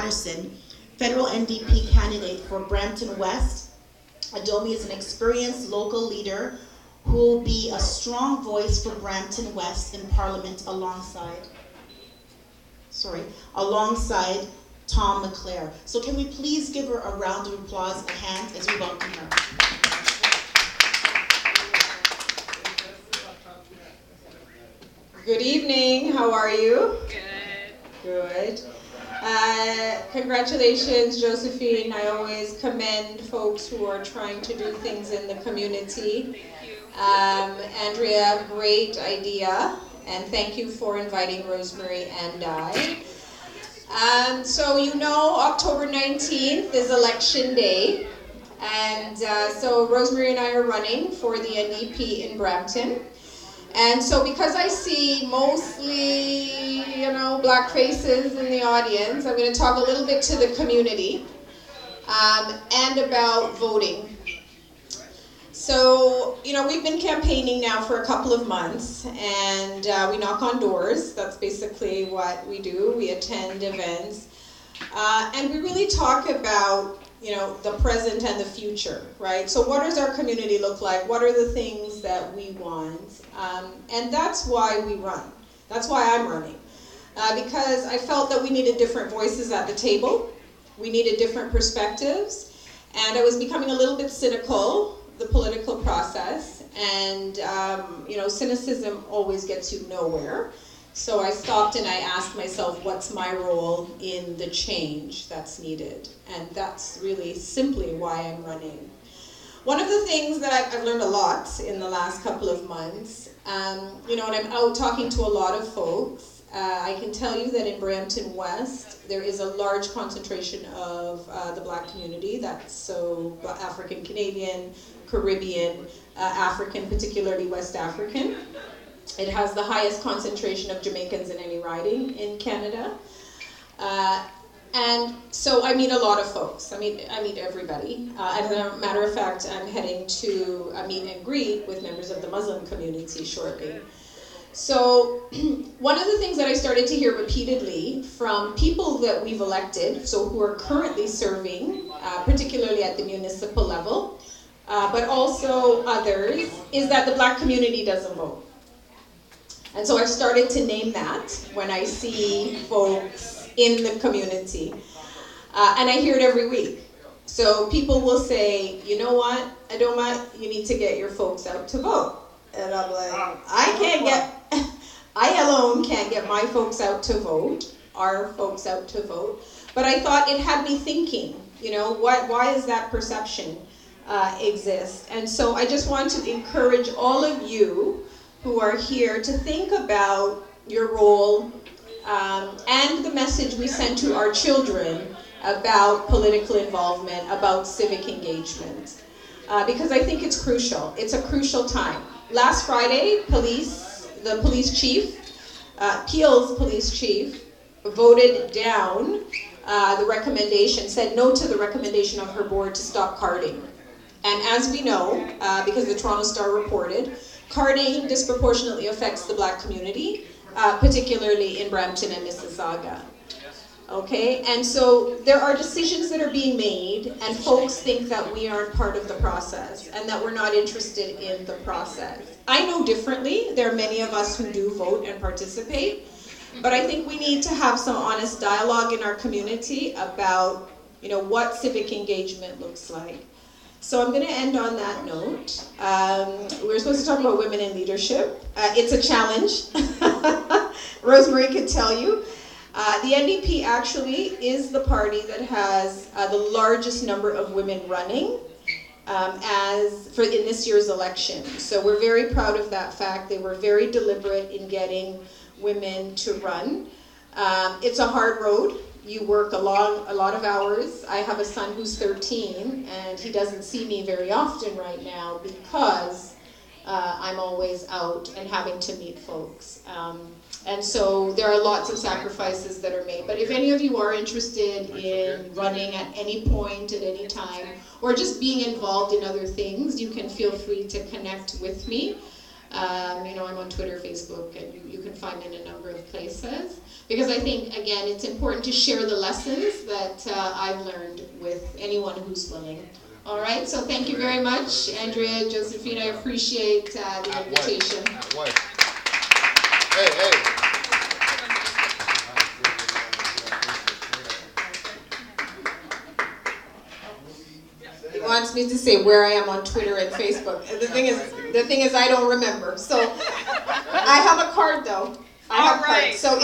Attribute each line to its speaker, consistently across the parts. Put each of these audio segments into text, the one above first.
Speaker 1: Patterson, federal NDP candidate for Brampton West. Adaoma is an experienced local leader who will be a strong voice for Brampton West in Parliament alongside Tom McClare. So can we please give her a round of applause, a hand, as we welcome her.
Speaker 2: Good evening, how are you?
Speaker 3: Good.
Speaker 2: Good. Congratulations, Josephine. I always commend folks who are trying to do things in the community. Andrea, great idea, and thank you for inviting Rosemary and I. So you know, October 19th is election day, and so Rosemary and I are running for the NDP in Brampton. And so because I see mostly, black faces in the audience, I'm going to talk a little bit to the community and about voting. So, we've been campaigning now for a couple of months, and we knock on doors. That's basically what we do. We attend events, and we really talk about, the present and the future, right? So what does our community look like? What are the things that we want? And that's why we run. That's why I'm running. Because I felt that we needed different voices at the table. We needed different perspectives. And I was becoming a little bit cynical, the political process, and cynicism always gets you nowhere. So I stopped and I asked myself, what's my role in the change that's needed? And that's really simply why I'm running. One of the things that I've learned a lot in the last couple of months, and I'm out talking to a lot of folks, I can tell you that in Brampton West, there is a large concentration of the black community. That's so African Canadian, Caribbean, African, particularly West African. It has the highest concentration of Jamaicans in any riding in Canada. And so I meet a lot of folks. I meet everybody. As a matter of fact, I'm heading to a meet and greet with members of the Muslim community shortly. So one of the things that I started to hear repeatedly from people that we've elected, so who are currently serving, particularly at the municipal level, but also others, is that the black community doesn't vote. And so I've started to name that when I see folks in the community. And I hear it every week. So people will say, you know what, Adaoma, you need to get your folks out to vote. And I'm like, I alone can't get my folks out to vote, our folks out to vote. But I thought it had me thinking, why does that perception exist? And so I just want to encourage all of you who are here to think about your role and the message we send to our children about political involvement, about civic engagement. Because I think it's crucial. It's a crucial time. Last Friday, the police chief, Peel's police chief, voted down the recommendation, said no to the recommendation of her board to stop carding. And as we know, because the Toronto Star reported, carding disproportionately affects the black community, particularly in Brampton and Mississauga. Okay, and so there are decisions that are being made, and folks think that we aren't part of the process and that we're not interested in the process. I know differently. There are many of us who do vote and participate, but I think we need to have some honest dialogue in our community about, what civic engagement looks like. So I'm going to end on that note. We were supposed to talk about women in leadership. It's a challenge. Rosemary could tell you. The NDP actually is the party that has the largest number of women running in this year's election. So we're very proud of that fact. They were very deliberate in getting women to run. It's a hard road. You work a lot of hours. I have a son who's 13, and he doesn't see me very often right now because I'm always out and having to meet folks. And so there are lots of sacrifices that are made. But if any of you are interested in running at any point, at any time, or just being involved in other things, you can feel free to connect with me. I'm on Twitter, Facebook, and you can find me in a number of places. Because I think, again, it's important to share the lessons that I've learned with anyone who's willing. All right, so thank you very much, Andrea, Josephine. I appreciate the invitation.
Speaker 3: Hey.
Speaker 2: He wants me to say where I am on Twitter and Facebook. The thing is, I don't remember. So I have a card though. I have a card. So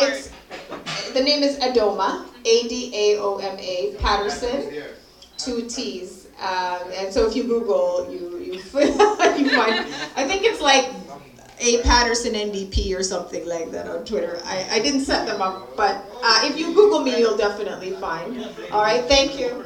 Speaker 2: the name is Adaoma, Adaoma Patterson, 2 T's. And so if you Google, you find. I think it's like A Patterson NDP or something like that on Twitter. I didn't set them up, but if you Google me, you'll definitely find. All right. Thank you.